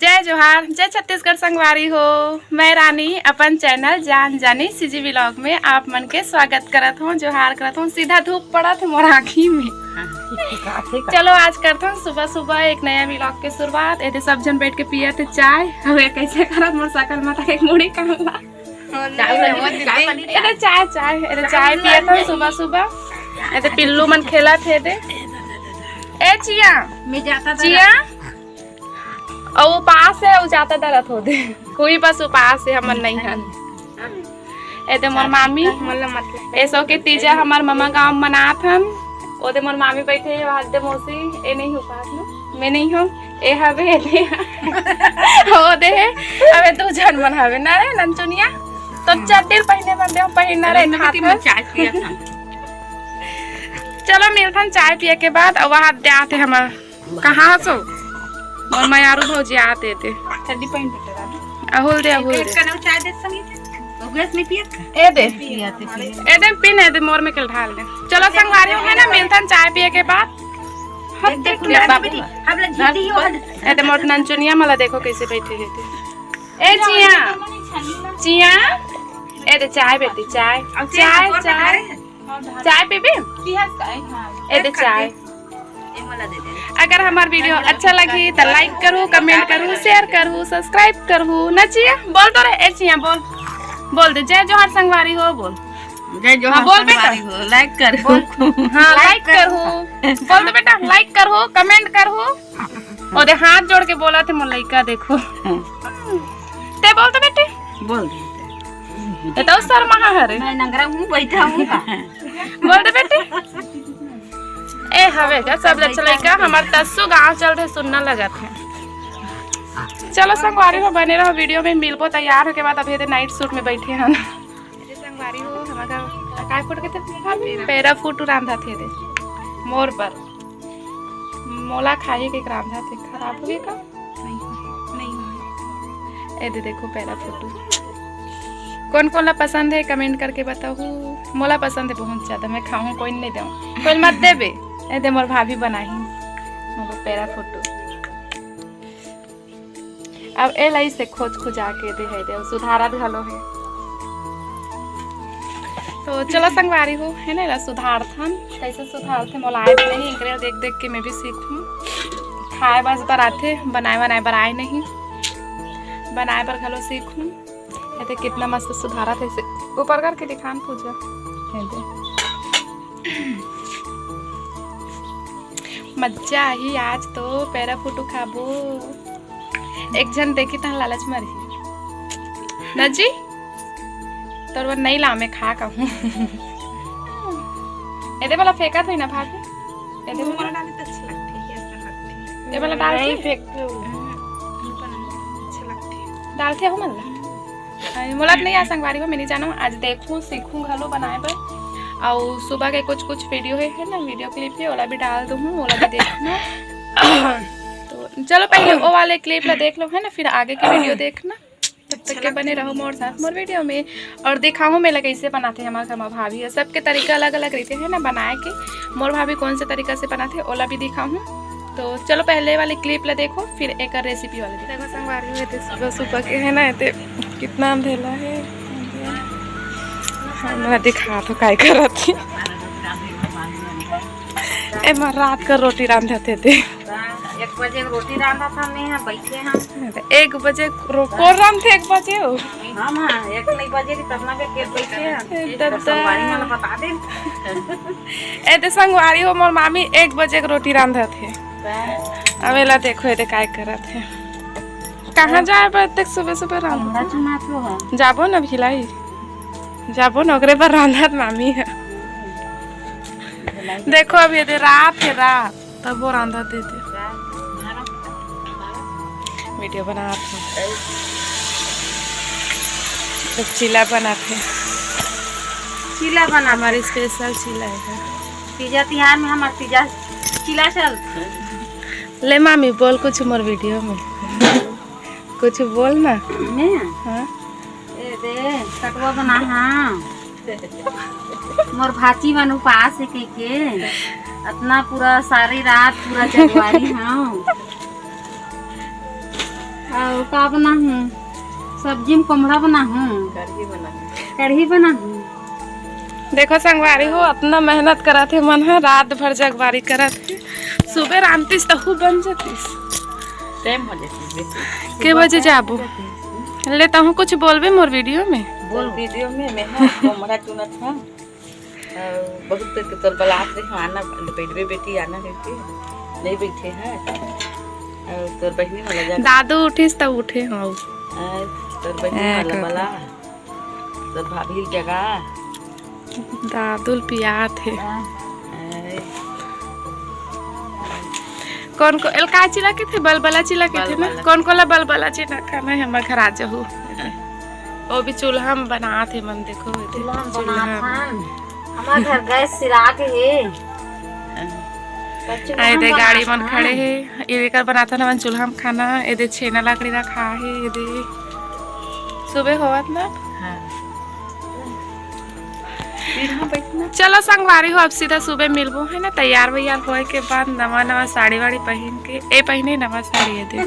जय जोहार, जय छत्तीसगढ़ संगवारी हो। मैं रानी अपन चैनल जान जानी सीजी व्लॉग में आप मन के स्वागत करत हूँ, जोहार करत हूँ। सीधा धूप पड़ा था मोर आँखी में। चलो आज करते हैं सुबह सुबह एक नया व्लॉग के शुरुआत। ऐसे सब जन बैठ के पिए थे चाय। हवे कैसे करत मोर सकल माता एक मुड़ी कहला चाय पिए थे सुबह सुबह। ऐसे पिल्लू मन खेला थे दे ए चिया मैं जाता चिया और उपास है वो जाता दरत हो दे कोई बस उपास है हमन नहीं है। ऐसे मोर मामी ऐसो के तीजा हमार ममा गांव मनात हन। ओदे मोर मामी बैठे वहां दे मौसी ए नहीं उपास में मैं नहीं हूं ए हवे दे हो दे अबे दो जन मन हवे ना रे नंचुनिया तो चड्डी पहने बंदे पहनना रे चाय पिया था। चलो मिलथन चाय पिए के बाद और वहां दे आते हमार कहां सो और मैं यारू भौजी आते थे चड्डी पहन बेटा अहुल दे कनो चाय दे संगीत गैस में पिया ए दे पिन है दे मोर में कल ढाल दे। चलो संगवारी है ना मिलथन चाय पिए के बाद हम बेटी हम लोग जीती हो ए दे मोर नंचुनिया मला देखो कैसे बैठी रहती। ए चिया चिया ए दे चाय बेटी चाय चाय चाय चाय पीबी ए दे चाय। अगर हमार वीडियो अच्छा लगी तो लाइक करू, कमेंट करू, शेयर करू, सब्सक्राइब करू। न चिया बोल तो रे ए चिया बोल दे जय जोहार संगवारी हो बोल जय जोहार बोल बेटा हो लाइक कर हाँ लाइक करू बोल दे बेटा लाइक करू कमेंट करू और दे हाथ जोड़ के बोला थे मोर लइका देखो ते बोल दे बेटे बोल ते तो सर महा हरे मैं नंगरा हूं बैठा हूं बोल दे बेटे ए हवे का सब लइका हमार तस्सु गांव चल रहे सुनना लगा थे। चलो संगवारी हो बने रहो वीडियो में मिलबो तैयार हो के बाद अभी नाइट सूट में बैठे हैं संगवारी हो हमारा काय फुट के थे पेरा फुट रांधा थे दे मोर पर मोला खाई के रांधा थे खराब हो गए का नहीं ए दे देखो पेरा फुटू कौन कौन ला पसंद है कमेंट करके बताओ। मोला पसंद है बहुत ज्यादा मैं खाऊं कोई नहीं दूं कोई मत देबे ए दे मोर भाभी बनाई मोर पेरा फुटू अब ए लाई से खोज खुजा के दे है दे सुधारा घलो है। तो चलो संगवारी हो है ना सुधारथन कैसे सुधारथे मोला आए नहीं इंकरे देख देख के मैं भी सीखूं। खाए बस पर आथे बनाए आए नहीं बनाए पर घलो सीखूं। ऐसे कितना मस्त सुधारा थे इसे ऊपर करके दिखान पूजा है दे मज्जा ही आज तो पेरा फुटू खाबो। एक जन देखी था लालच मरी न जी तो वो नहीं ला मैं खा कहूँ एदे वाला फेंका था ना भाभी एदे वाला डाली तो अच्छा लगती है ये वाला डाल के फेंक अच्छा लगती है डालते हो मल्ला मोला नहीं आ संगवारी हो मैं नहीं जाना आज देखूं सीखूं घलो बनाए पर और सुबह के कुछ वीडियो है ना वीडियो क्लिप है ओला भी डाल दूँ ओला भी देखना। तो चलो पहले वो वाले क्लिप ला देख लो है ना फिर आगे की वीडियो देखना। तब तक के बने रहो मोर साथ मोर वीडियो में और दिखाऊँ मैं कैसे बनाते हैं हमारा भाभी है सबके तरीका अलग अलग रहते हैं ना बनाए के मोर भाभी कौन से तरीका से बनाते ओला भी दिखाऊँ। तो चलो पहले वाली क्लिप ला देखो फिर एक रेसिपी वाले देखो संगवारी हुए थे सुबह सुबह के है ना थे कितना अंधेला है मैं दिखा तो काय कर थी ए मैं रात का रोटी रांधा थे 1 बजे रोटी रांधा था मैं यहाँ बैठे हैं 1 बजे को रांधे 1 बजे हो हम हां 1 नहीं बजे तब ना के बैठे हैं तब संगवारी मला बता दे ए ते संगवारी हो मोर मामी 1 बजे रोटी रांधा थे अवेला देखो ये काय करत है कहाँ जाए तक सुबह सुबह रांधा जाबो ना भिलाई जाबो ना ओकरे पर रांधत मामी है देखो अब ये रात है रात तब वो रांधा देते वीडियो बनाते तो चीला बनाते चीला बना हमारी स्पेशल चीला है पिज्जा तिहार में हमार पिज्जा चीला चल ले मामी बोल कुछ मोर वीडियो में कुछ बोल ना मैं हाँ ए दे कटवा बना हां मोर भाची बन उपास है के इतना पूरा सारी रात पूरा जगवारी हां और का बना हूँ, सब्जी में कोमड़ा बना हूँ, कढ़ी बना हूँ। देखो संगवारी हो अपना मेहनत करा थे मन है, रात भर जगवारी करा थे। सुबह रांतीस तहु बन जातीस, टाइम हो जाती के बजे जाबो लेता हूँ। कुछ बोलबे मोर वीडियो में? बोल वीडियो में मैं कोमड़ा चुनत हूँ। बहुत के तोर बलात रहे आना बैठबे बेटी, आना बेटी नहीं बैठे हैं। और तोर बहनी वाला जा दादू उठिस तब उठे हो। तोर बहनी वाला बला, तोर भाभी जगह दादुल पिया थे। कौन को एलका चिला के थे, बलबला चिला के थे ना? कौन कोला बलबला चिला खाना है हमारे घर आ जाओ। वो भी चूल्हा में बना थे मन, देखो हमारे घर गैस सिरा के है। आए दे गाड़ी मन खड़े है, ये कर बनाता ना मन चूल्हा में खाना। ये दे छेना लकड़ी रखा है, ये दे सुबह होवत ना। चलो संगवारी हो, अब सीधा सुबह मिलबो है ना। तैयार वैयार होए के बाद नवा नवा साड़ी वाड़ी पहन के, ए पहने नवा साड़ी है दे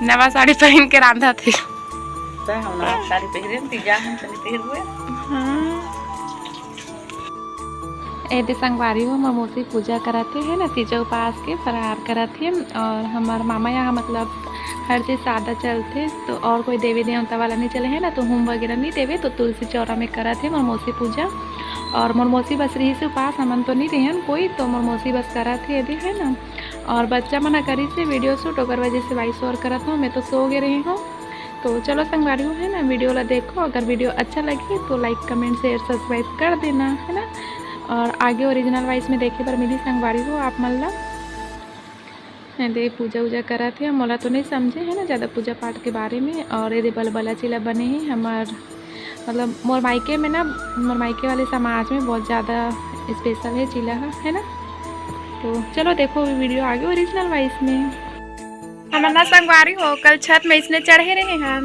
नवा साड़ी पहन के रांधा थे। हम नवा साड़ी पहरे न तीजा हम चली पहर हुए। ए दे संगवारी हो, हमर मोसी पूजा कराते है ना, तीजा उपास के फरार कराते। और हमार मामा यहाँ मतलब हर चीज़ सादा चलते, तो और कोई देवी देवता वाला नहीं चले है ना, तो होम वगैरह नहीं देवे, तो तुलसी चौरा में करा थे मोरमोसी पूजा। और मोरमोसी बस रही से उपास, हमन तो नहीं रहन कोई, तो मोरमोसी बस करा थे यदि है ना। और बच्चा मना करी से वीडियो शूट ओकर वजह से वॉइस ओवर करत हूँ, मैं तो सो गए रही हूँ। तो चलो संगवारी हो है ना, वीडियो ला देखो। अगर वीडियो अच्छा लगे तो लाइक कमेंट शेयर सब्सक्राइब कर देना है ना। और आगे ओरिजिनल वॉइस में देखे पर मिली संगवारी हो आप मल्ला दे पूजा उजा करा थे। मोला तो नहीं समझे है ना ज़्यादा पूजा पाठ के बारे में। और ये बलबला चिला बने हैं हमार मतलब मोर मायके में ना, मोर मायके वाले समाज में बहुत ज़्यादा स्पेशल है चिला है ना। तो चलो देखो वीडियो आगे ओरिजिनल वॉइस में। हमारा संगवारी हो, कल छत में इसने चढ़े रहे हम,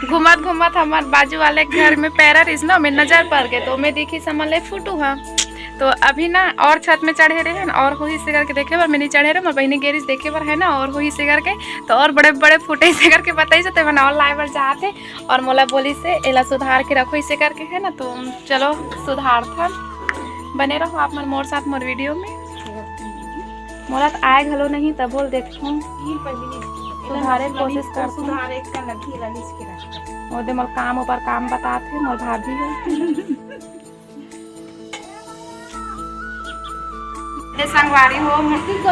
घूमत घूमत हमारे बाजू वाले घर में पैरा रिस ना में नजर पड़ गए, तो मैं देखी समझ फुटू हाँ। तो अभी ना और छत में चढ़े रहे हैं, और हो से करके देखे पर मैं नहीं चढ़े रहे, मोर बहनी गेरिस देखे पर है ना, और हो से करके तो और बड़े बड़े फुटे से करके बताई जाते मैंने और लाइव चाहते। और मोला बोली से एला सुधार के रखो इसे करके है ना। तो चलो सुधार था, बने रहो आप मोर साथ मोर वीडियो में। मोला तो आए घलो नहीं तब बोल देखूँ सुधारे कोशिश कर मोदे मोर काम ऊपर काम बताते मोर भाभी है। संगवारी हो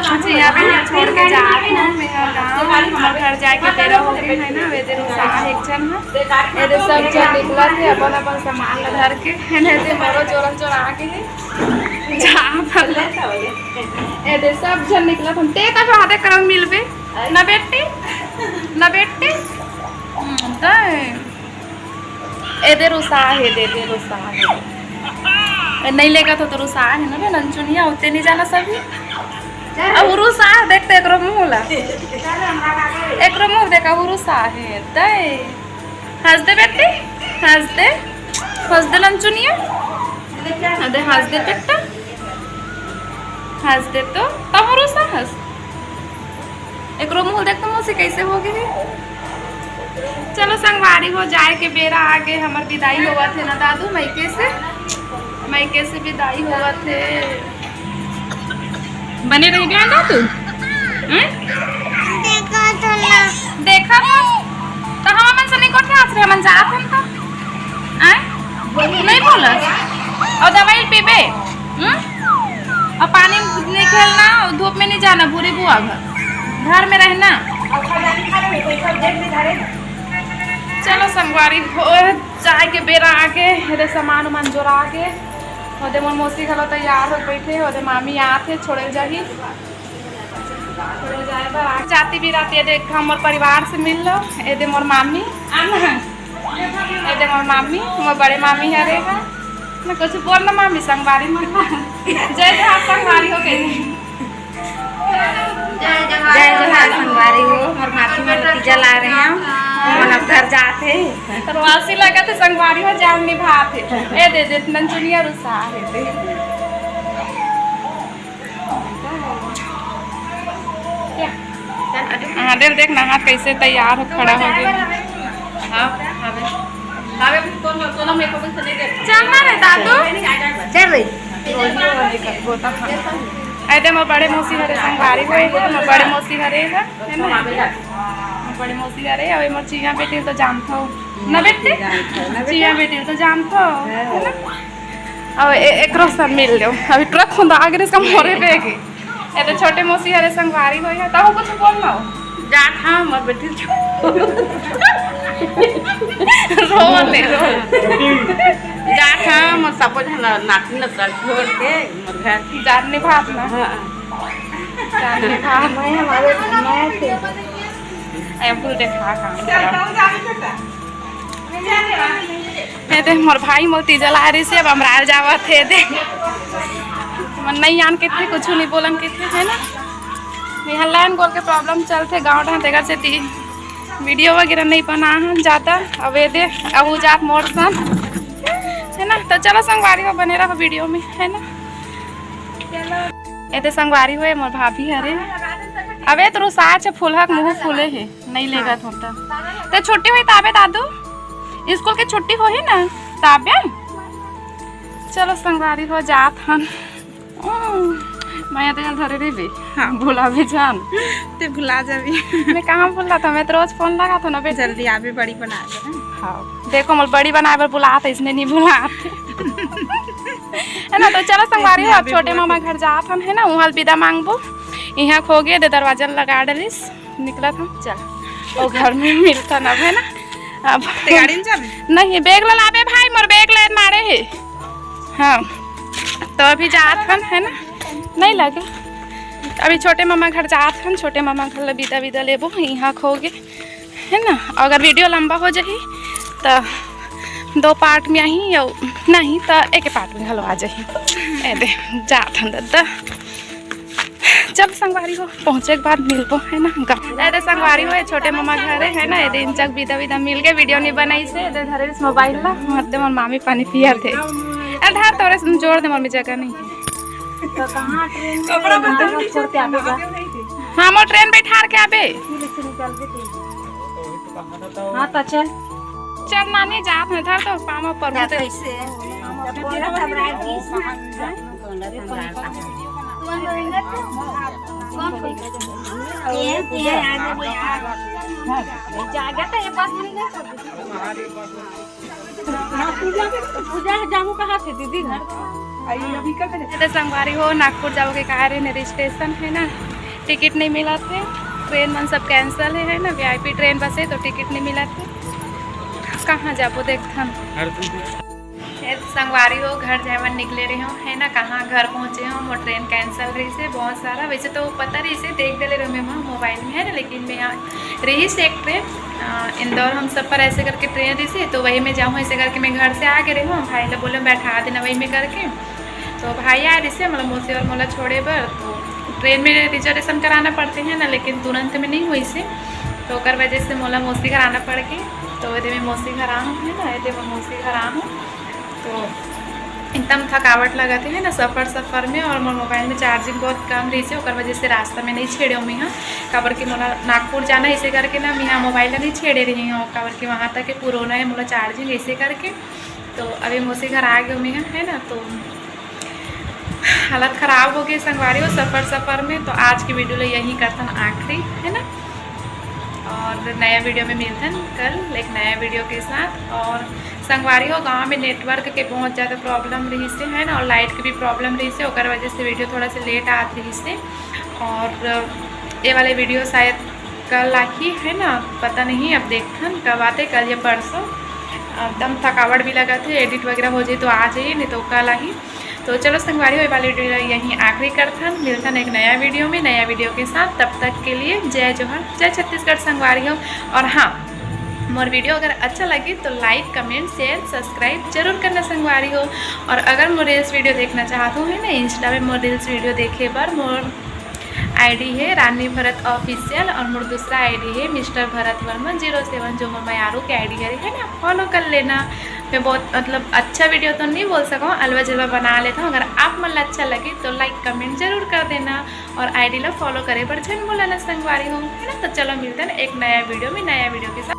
छोड़ के जा हमारे घर जाके तेरा हो गए है ना। वे दिन एक जन है ये सब जन निकला थे अपन अपन सामान धर के है मोरो चोरन चोर आके ये सब जन निकला हम ते का हाथे करम मिलबे ना बेटी ना बेटी दे रुसा है दे रुसा है नहीं लेगा तो रुसा है ना नंचुनिया होते नहीं जाना सभी। अब रुसा देखते एक मुँह ला एक मुँह देखा रुसा है दे हंस दे बेटी हंस दे नंचुनिया दे हंस दे बेटा हंस दे तो तब रुसा हंस एक मुँह देख तो मुँह से कैसे हो गए। चलो संगवारी हो जाए के बेरा आगे हमार विदाई हुआ थे ना दादू मायके से विदाई हुआ थे। बने रही गया ना तू देखा तो हम मन से नहीं कोठे आस रहे मन जात हम तो नहीं बोला। और दवाई पीबे और पानी नहीं खेलना, धूप में नहीं जाना, बुरी बुआ घर में रहना। चलो संगवारी हो चाय के बेरा आगे हेदे सामान उमान जोड़ा आगे ओदे मोर मौसी घलो तैयार हो बैठे ओदे मामी आते छोड़े जाही छोड़े जाए पर जाती भी रात ये देख हमर परिवार से मिल लो। एदे मोर मामी एदे मोर मामी मोर बड़े मामी है रे ना कुछ बोल ना मामी संगवारी में जय जय संगवारी हो गई जय जय संगवारी हो। मोर भाती में तीजा ला रहे हैं मतलब घर जाते तरवासी लगा थे संगवारी हो जान निभाते ए दे नंचुनिया रुसा है क्या हाँ देख देख ना हाथ कैसे तैयार हो खड़ा हो गया। चलना रे दादू चल रही ऐसे मोर बड़े मौसी हरे संगवारी होए है मोर बड़े मौसी हरे है ना मोर बड़े मौसी हरे अबे मोर चिया बेटी तो जानथो ना बेटी चिया बेटी तो जानथो है ना अब एकरो सब मिल लो अभी ट्रक खुंदा आगे इसका मोरे पे की ये तो छोटे मौसी हरे संगवारी होए है ताऊ कुछ बोलना जात हाँ मोर बेटी रोले जात हाँ मोर सब नाती न कर छोड़ के मोर घर जानने भात ना जानने भात मैं हमारे मैं थे ए फुल देखा हे दे मोर भाई मोर तीजल आ रही से अब हमरा जावा थे दे मन नहीं आन के थे कुछ नहीं बोलन के थे है ना यहाँ लाइन गोल के प्रॉब्लम चलते गाँव ढां तेगर से ती वीडियो वगैरह नहीं बना हम जाता अब ये दे अब जात मोर सन है ना तो चलो संगवारी हो बने रहो वीडियो में है ना ये तो संगवारी हुए मोर भाभी हरे अबे तो साच फूलहक मुँह फूले है नहीं लेगा होता तो छुट्टी हुई ताबे दादू स्कूल के छुट्टी हो ही ना ताबे चलो संगवारी हो जात हन मैं तो धरे रे भी हाँ भूला भी जान ते भुला जाबी मैं कहाँ भूला था मैं तो रोज फोन लगा था ना बे जल्दी आबे बड़ी बना दे हाँ देखो मोर बड़ी बनाए पर बुलाते इसने नहीं बुलाते है ना तो चलो संगवारी हो अब छोटे मामा घर जात हम है ना वहाँ विदा मांगबो यहाँ खो गए दे दरवाजा लगा डलिस निकला था चल और घर में मिलता ना है ना अब गाड़ी में जाबे नहीं बैग ला लाबे भाई मोर बैग ले मारे है हाँ तो अभी जात हन है ना नहीं लगे अभी छोटे मामा घर जात हन छोटे मामा घर विदा विदा लेबो यहाँ खो गए है ना अगर वीडियो लंबा हो जाही तो 2 पार्ट में आई या नहीं तो एक पार्ट में हलवा जाही ए दे जात हन दादा जब संगवारी हो पहुँचे के बाद मिलबो है ना गाँव संगवारी हो छोटे मामा घर है ना ये जग विदा विदा मिल गए वीडियो नहीं बनाई से धरे मोबाइल ला हद मोर मामी पानी पियर थे अधार तोरे जोड़ दे मोर में जगह नहीं है तो कहां ट्रेन कपड़ा बदल छोड़ के आबेगा हाँ मोर ट्रेन बैठार के आबे हां तो चल चल नानी जात है धर तो पामा पर होते कैसे बोला था बरागी ये जागा तो ये बस मिल गया पूजा जामू कहाँ थे दीदी घर संगवारी हो नागपुर जाओ के कहा रहे स्टेशन है ना टिकट नहीं मिला थे ट्रेन मन सब कैंसल है ना VIP ट्रेन बस है तो टिकट नहीं मिला थे कहाँ जाबो देखथन संगवारी हो घर जाए निकले रहे हो है ना कहाँ घर पहुँचे हो वो ट्रेन कैंसल रही से बहुत सारा वैसे तो पता रही से देख दे रहे मैं वहाँ मोबाइल में है ना लेकिन मैं यहाँ रही से एक ट्रेन इंदौर हम सफ़र ऐसे करके ट्रेन रही से तो वही में जाऊँ ऐसे करके मैं घर से आ के रही हूँ भाई लोग बोले बैठा देना वही में करके तो भाई आए रही से मतलब मौसी और मोला छोड़े पर तो ट्रेन में रिजर्वेशन कराना पड़ते हैं ना लेकिन तुरंत में नहीं हुई से तो कर वजह से मोला मौसी घर आना पड़ गई तो यदि मैं मौसी घर आ हूँ है ना यदि मैं मौसी घर आ हूँ तो एकदम थकावट लगाते हैं ना सफ़र में और मोबाइल में चार्जिंग बहुत कम रही से और वजह से रास्ता में नहीं छेड़े हूँ यहाँ काबर की मोला नागपुर जाना इसे करके ना मैं यहाँ मोबाइल नहीं छेड़े रही हूँ काबर की वहाँ तक पुराना है मोला चार्जिंग ऐसे करके तो अभी मौसी घर आ गए मैं है ना तो हालत ख़राब हो गई संगवारी हो सफ़र में तो आज की वीडियो यही करतन आखिरी है ना और नया वीडियो में मिलते हैं कल एक नया वीडियो के साथ और संगवारी हो गांव में नेटवर्क के बहुत ज़्यादा प्रॉब्लम रही से है ना और लाइट की भी प्रॉब्लम रही से और वजह से वीडियो थोड़ा सा लेट आती रही से और ये वाले वीडियो शायद कल ही है ना पता नहीं अब देखते कब आते कल या परसों एकदम थकावट भी लगा थे एडिट वगैरह हो जाए तो आ जाइए नहीं तो कल ही तो चलो संगवारी हो वाली वीडियो यहीं आखिरी करते हैं मिलता है एक नया वीडियो में नया वीडियो के साथ तब तक के लिए जय जोहर जय छत्तीसगढ़ संगवारी हो और हाँ मोर वीडियो अगर अच्छा लगे तो लाइक कमेंट शेयर सब्सक्राइब जरूर करना संगवारी हो और अगर मोर रील्स वीडियो देखना चाहते हो है ना इंस्टा में मोर रील्स वीडियो देखे पर मोर ID है रानी भरत ऑफिशियल और मोर दूसरा ID है मिस्टर भरत वर्मा 07 जो मोर मायारू के ID है ना फॉलो कर लेना मैं बहुत मतलब अच्छा वीडियो तो नहीं बोल सकूँ, अलवा जलवा बना लेता हूँ। अगर आप मन अच्छा लगे तो लाइक कमेंट जरूर कर देना और आईडी ला फॉलो करे पर छन बोला ना संगवारी हूँ, है ना। तो चलो मिलते हैं एक नया वीडियो में नया वीडियो के साथ।